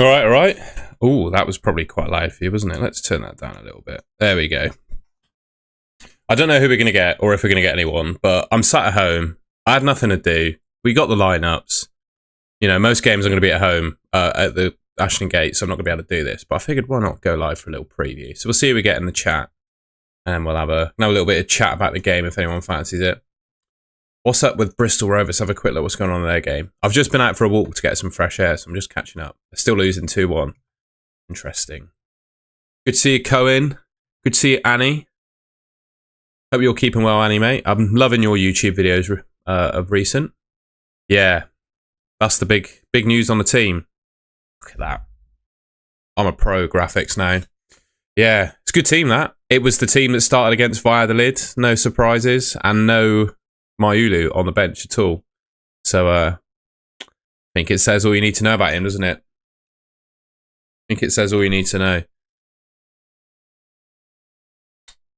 All right, all right. Oh, that was probably quite loud for you, wasn't it? Let's turn that down a little bit. There we go. I don't know who we're going to get or if we're going to get anyone, but I'm sat at home. I had nothing to do. We got the lineups. You know, most games I'm going to be at home at the Ashton Gate, so I'm not going to be able to do this. But I figured, why not go live for a little preview? So we'll see who we get in the chat, and we'll have a little bit of chat about the game if anyone fancies it. What's up with Bristol Rovers? Have a quick look what's going on in their game. I've just been out for a walk to get some fresh air, so I'm just catching up. They're still losing 2-1. Interesting. Good to see you, Cohen. Good to see you, Annie. Hope you're keeping well, Annie, mate. I'm loving your YouTube videos of recent. Yeah, that's the big news on the team. Look at that. I'm a pro graphics now. Yeah, it's a good team, that. It was the team that started against Valladolid. No surprises, and no Mayulu on the bench at all. So I think it says all you need to know about him, doesn't it? I think it says all you need to know.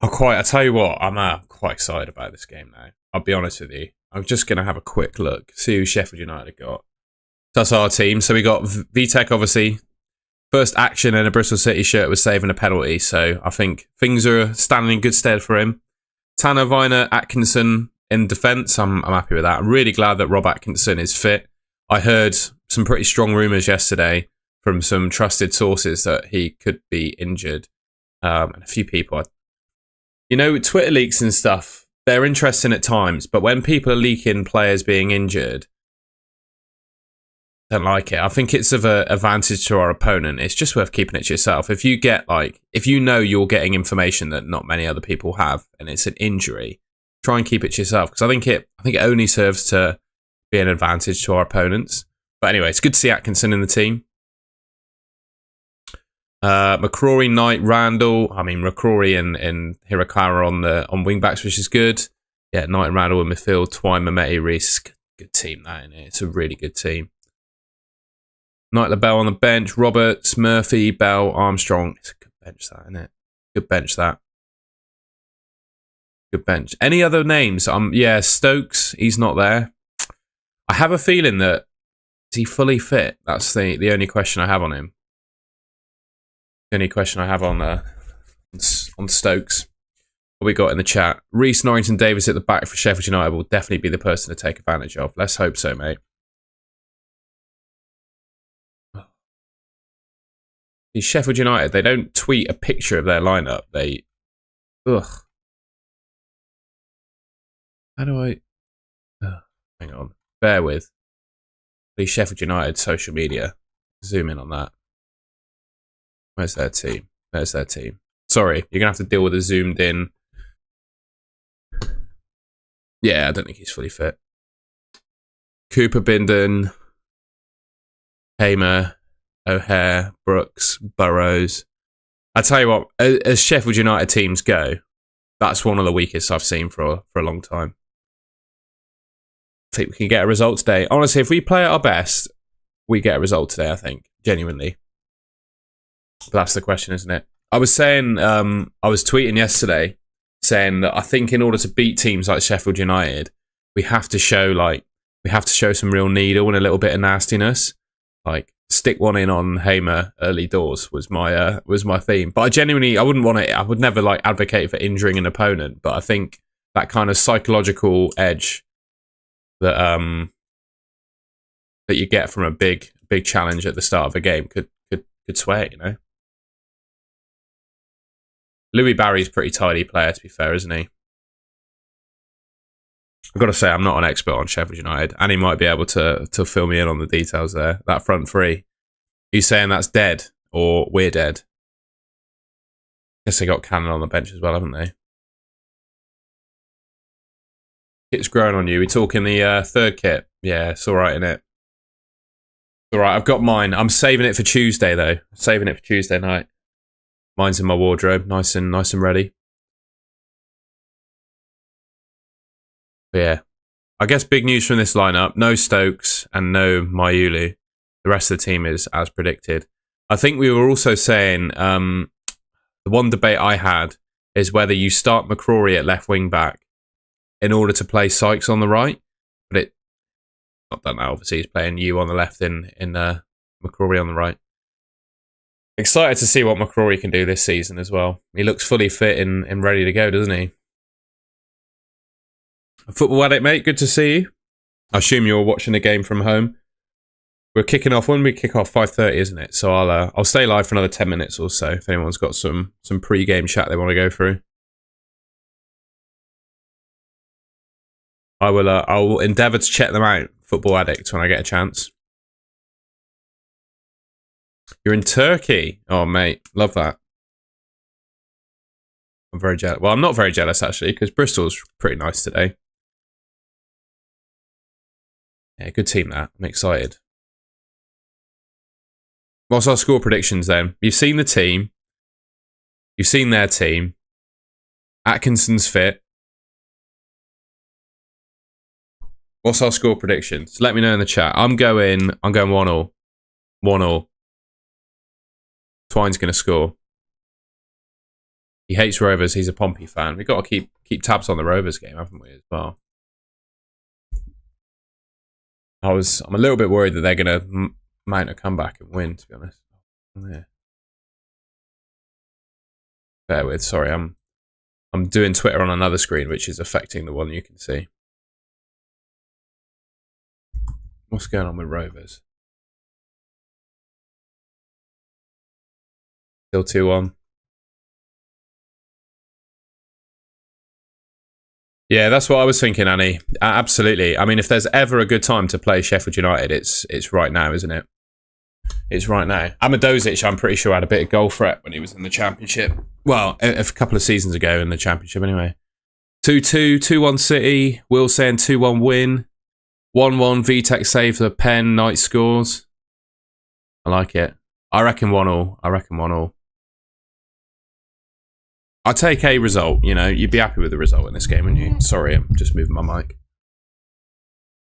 I tell you what, I'm quite excited about this game now. I'll be honest with you. I'm just going to have a quick look, see who Sheffield United got. That's our team. So we got Vitek, obviously. First action in a Bristol City shirt was saving a penalty. So I think things are standing in good stead for him. Tanner, Viner, Atkinson in defence. I'm happy with that. I'm really glad that Rob Atkinson is fit. I heard some pretty strong rumours yesterday from some trusted sources that he could be injured. And a few people. You know, Twitter leaks and stuff, they're interesting at times, but when people are leaking players being injured, I don't like it. I think it's of an advantage to our opponent. It's just worth keeping it to yourself. If you get if you know you're getting information that not many other people have, and it's an injury, try and keep it to yourself, because I think it only serves to be an advantage to our opponents. But anyway, it's good to see Atkinson in the team. McCrory, Knight, Randall. I mean, McCrory and Hirakawa on wing backs, which is good. Yeah, Knight and Randall in midfield. Twine, Mehmeti, Reese. Good team, that, isn't it? It's a really good team. Knight, LaBelle on the bench. Roberts, Murphy, Bell, Armstrong. It's a good bench, that, isn't it? Good bench, that. Good bench. Any other names? Yeah, Stokes. He's not there. I have a feeling that is he fully fit? That's the only question I have on him. Only question I have on Stokes. What we got in the chat? Reece, Norrington, Davis at the back for Sheffield United will definitely be the person to take advantage of. Let's hope so, mate. These Sheffield United, they don't tweet a picture of their lineup. Ugh. How do I? Hang on. Bear with. These Sheffield United social media. Zoom in on that. Where's their team? There's their team. Sorry, you're going to have to deal with a zoomed in. Yeah, I don't think he's fully fit. Cooper, Binden, Hamer, O'Hare, Brooks, Burrows. I tell you what, as Sheffield United teams go, that's one of the weakest I've seen for a long time. I think we can get a result today. Honestly, if we play at our best, we get a result today, I think. Genuinely. But that's the question, isn't it? I was saying, I was tweeting yesterday saying that I think in order to beat teams like Sheffield United, we have to show some real needle and a little bit of nastiness. Like stick one in on Hamer early doors was my theme. But I wouldn't want it. I would never advocate for injuring an opponent. But I think that kind of psychological edge that that you get from a big challenge at the start of a game could sway it, you know. Louis Barry's a pretty tidy player, to be fair, isn't he? I've got to say, I'm not an expert on Sheffield United, and he might be able to fill me in on the details there. That front three. He's saying that's dead, or we're dead. Guess they got Cannon on the bench as well, haven't they? Kit's growing on you. We're talking the third kit. Yeah, it's all right, innit? It's all right, I've got mine. I'm saving it for Tuesday, though. Saving it for Tuesday night. Mine's in my wardrobe, nice and ready. But yeah, I guess big news from this lineup: no Stokes and no Mayulu. The rest of the team is as predicted. I think we were also saying the one debate I had is whether you start McCrory at left wing back in order to play Sykes on the right, but it's not done that. Obviously, he's playing you on the left in McCrory on the right. Excited to see what McCrory can do this season as well. He looks fully fit and ready to go, doesn't he? Football Addict, mate, good to see you. I assume you're watching the game from home. We're kicking off, when we kick off, 5:30, isn't it? So I'll stay live for another 10 minutes or so if anyone's got some pre-game chat they want to go through. I will endeavour to check them out, Football Addict, when I get a chance. You're in Turkey. Oh, mate, love that. I'm very jealous. Well, I'm not very jealous, actually, because Bristol's pretty nice today. Yeah, good team, that. I'm excited. What's our score predictions, then? You've seen the team. You've seen their team. Atkinson's fit. What's our score predictions? Let me know in the chat. I'm going 1-1. 1-1. Twine's going to score. He hates Rovers. He's a Pompey fan. We've got to keep tabs on the Rovers game, haven't we, as well? I'm a little bit worried that they're going to mount a comeback and win, to be honest. Yeah. Bear with. Sorry, I'm doing Twitter on another screen, which is affecting the one you can see. What's going on with Rovers? Still 2-1. Yeah, that's what I was thinking, Annie. Absolutely. I mean, if there's ever a good time to play Sheffield United, it's right now, isn't it? It's right now. Amadozic, I'm pretty sure, had a bit of goal threat when he was in the Championship. Well, a couple of seasons ago in the Championship, anyway. 2-2, 2-1 City. Will saying 2-1 win. 1-1 VTech save the pen. Knight scores. I like it. I reckon 1-1. I reckon 1-1. I'll take a result, you know. You'd be happy with the result in this game, wouldn't you? Sorry, I'm just moving my mic.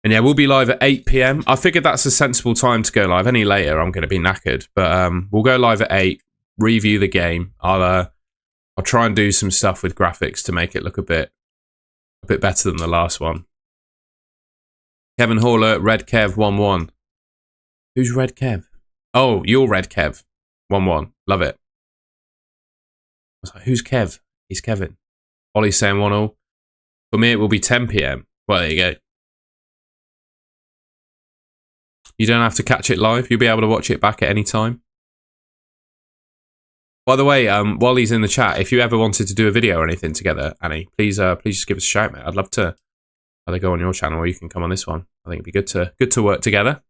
And yeah, we'll be live at 8 PM. I figured that's a sensible time to go live. Any later, I'm going to be knackered. But we'll go live at 8, review the game. I'll try and do some stuff with graphics to make it look a bit better than the last one. Kevin Haller, Red Kev, 1-1. Who's Red Kev? Oh, you're Red Kev. 1-1. Love it. I was like, who's Kev? He's Kevin. Ollie's saying 1-0. For me, it will be 10 PM. Well, there you go. You don't have to catch it live. You'll be able to watch it back at any time. By the way, while he's in the chat, if you ever wanted to do a video or anything together, Annie, please just give us a shout, mate. I'd love to either go on your channel or you can come on this one. I think it'd be good to work together.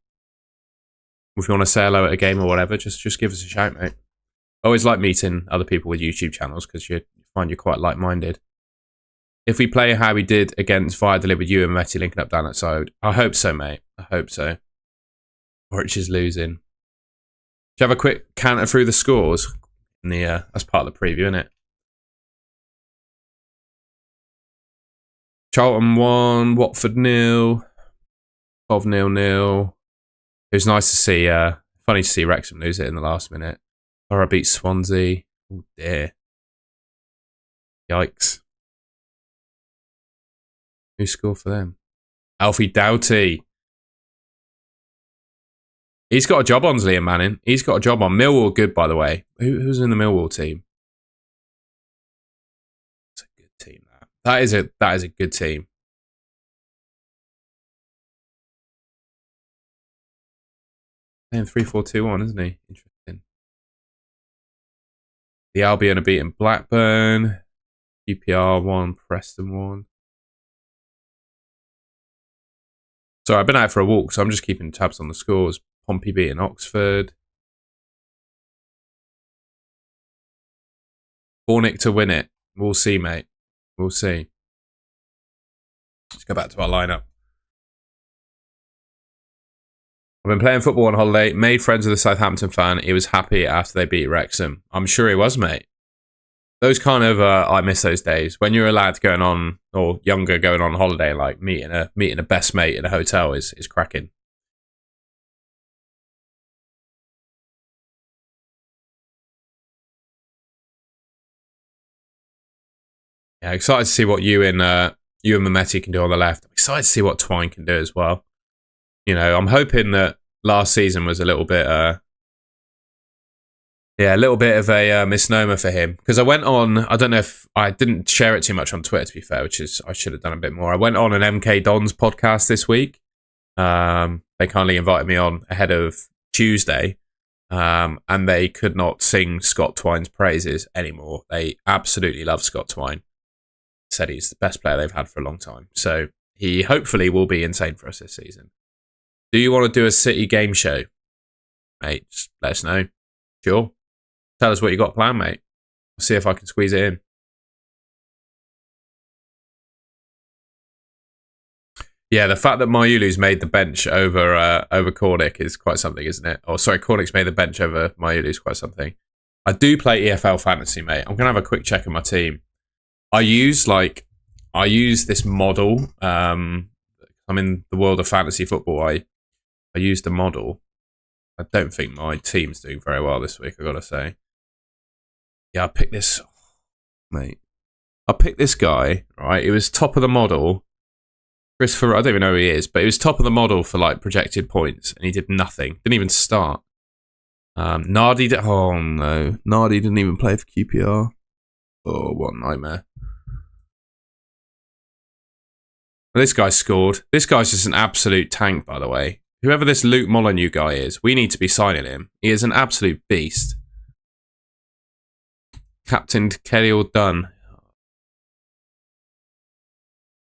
If you want to say hello at a game or whatever, just give us a shout, mate. I always like meeting other people with YouTube channels because you find you're quite like-minded. If we play how we did against Valladolid with you and Messi linking up down that side, I hope so, mate. I hope so. Or it's just losing. Do you have a quick counter through the scores? In the as part of the preview, innit? Charlton 1, Watford 0, 12-0. It was nice to see. Funny to see Wrexham lose it in the last minute. Or I beat Swansea. Oh dear. Yikes. Who scored for them? Alfie Doughty. He's got a job on, Liam Manning. He's got a job on. Millwall good, by the way. Who's in the Millwall team? It's a good team, that is a good team. Playing 3-4-2-1, isn't he? Interesting. The Albion are beating Blackburn. QPR 1, Preston 1. Sorry, I've been out for a walk, so I'm just keeping tabs on the scores. Pompey beating Oxford. Bornick to win it. We'll see, mate. We'll see. Let's go back to our lineup. I've been playing football on holiday. Made friends with a Southampton fan. He was happy after they beat Wrexham. I'm sure he was, mate. Those kind of, I miss those days. When you're a lad going on, or younger going on holiday, like meeting a best mate in a hotel is cracking. Yeah, excited to see what you and Mehmeti can do on the left. I'm excited to see what Twine can do as well. You know, I'm hoping that last season was a little bit Yeah, a little bit of a misnomer for him because I went on. I don't know if I didn't share it too much on Twitter, to be fair, which is I should have done a bit more. I went on an MK Dons podcast this week. They kindly invited me on ahead of Tuesday, and they could not sing Scott Twine's praises anymore. They absolutely love Scott Twine. Said he's the best player they've had for a long time. So he hopefully will be insane for us this season. Do you want to do a City game show? Mate, just let us know. Sure. Tell us what you got planned, mate. I'll see if I can squeeze it in. Yeah, the fact that Mayulu's made the bench over Cornick is quite something, isn't it? Oh, sorry, Cornick's made the bench over Mayulu's quite something. I do play EFL Fantasy, mate. I'm gonna have a quick check of my team. I use this model. I'm in the world of fantasy football. I use the model. I don't think my team's doing very well this week, I gotta say. Yeah, I picked this, mate. I picked this guy, right? He was top of the model. Christopher, I don't even know who he is, but he was top of the model for like projected points, and he did nothing. Didn't even start. Nardi, oh no, Nardi didn't even play for QPR. Oh, what a nightmare. This guy scored. This guy's just an absolute tank, by the way. Whoever this Luke Molyneux guy is, we need to be signing him. He is an absolute beast. Captain Kelly all done.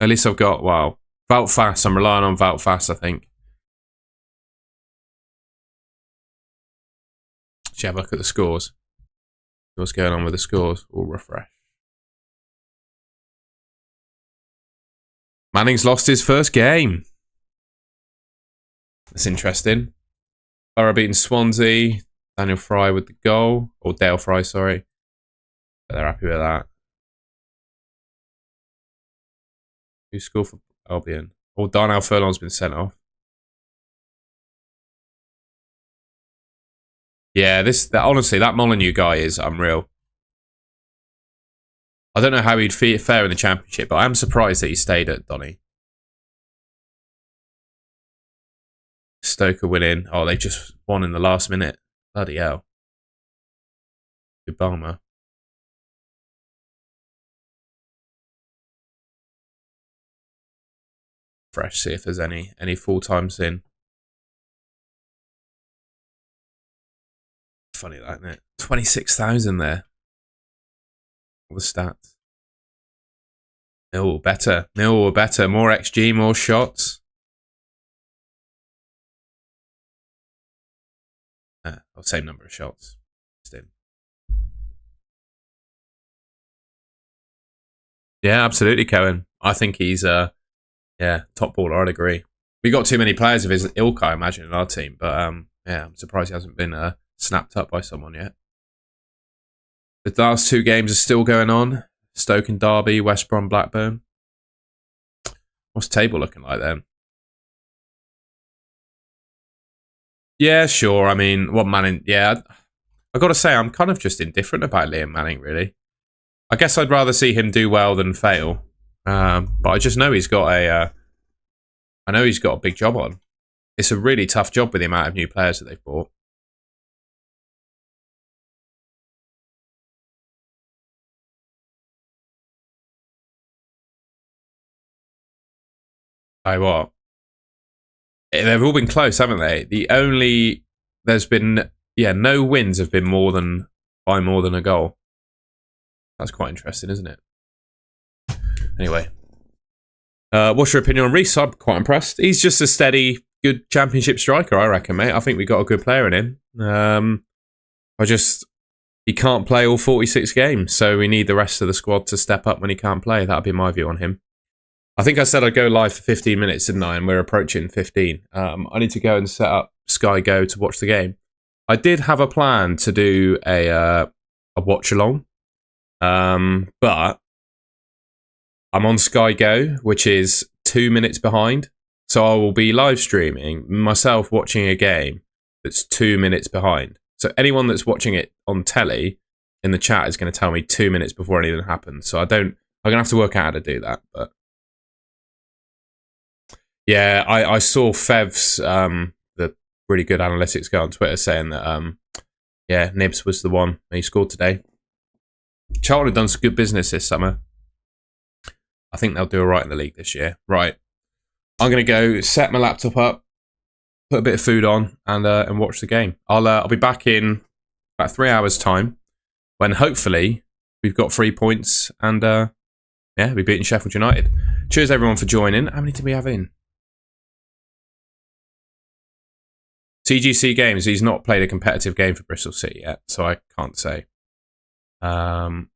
At least I've got, wow. Vout Fast. I'm relying on Vout Fast, I think. Let's have a look at the scores. What's going on with the scores? All refresh. Manning's lost his first game. That's interesting. Borough beating Swansea. Daniel Fry with the goal. Or Dale Fry, sorry. But they're happy with that. Who scored for Albion? Or Darnell Furlong's been sent off. Yeah, honestly, that Molyneux guy is unreal. I don't know how he'd fare in the Championship, but I'm surprised that he stayed at Donny. Stoker winning. Oh, they just won in the last minute. Bloody hell. Obama. Fresh, see if there's any full times in. Funny that, isn't it? 26,000 there. All the stats. Millwall better. Millwall better. More XG, more shots. Same number of shots. Still. Yeah, absolutely, Cohen. I think he's top baller. I'd agree. We got too many players of his ilk, I imagine, in our team. But yeah, I'm surprised he hasn't been snapped up by someone yet. The last two games are still going on. Stoke and Derby, West Brom, Blackburn. What's the table looking like then? Yeah, sure. I mean, what Manning? Yeah, I got to say, I'm kind of just indifferent about Liam Manning, really. I guess I'd rather see him do well than fail. But I just know he's got a big job on. It's a really tough job with the amount of new players that they've bought. I what? They've all been close, haven't they? There's been no wins have been by more than a goal. That's quite interesting, isn't it? Anyway, what's your opinion on Reece? I'm quite impressed. He's just a steady, good Championship striker, I reckon, mate. I think we got a good player in him. He can't play all 46 games, so we need the rest of the squad to step up when he can't play. That'd be my view on him. I think I said I'd go live for 15 minutes, didn't I? And we're approaching 15. I need to go and set up Sky Go to watch the game. I did have a plan to do a watch along, but I'm on Sky Go, which is 2 minutes behind. So I will be live streaming myself watching a game that's 2 minutes behind. So anyone that's watching it on telly in the chat is going to tell me 2 minutes before anything happens. So I'm going to have to work out how to do that, but. Yeah, I saw Fev's the really good analytics guy on Twitter saying that Yeah, Nibs was the one. He scored today. Charlton have done some good business this summer. I think they'll do all right in the league this year. Right. I'm going to go set my laptop up, put a bit of food on, and watch the game. I'll be back in about 3 hours' time when hopefully we've got 3 points and we're beating Sheffield United. Cheers everyone for joining. How many did we have in? TGC Games. He's not played a competitive game for Bristol City yet, so I can't say. It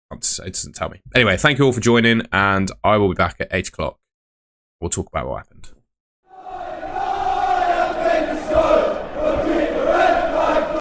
doesn't tell me. Anyway, thank you all for joining, and I will be back at 8 o'clock. We'll talk about what happened.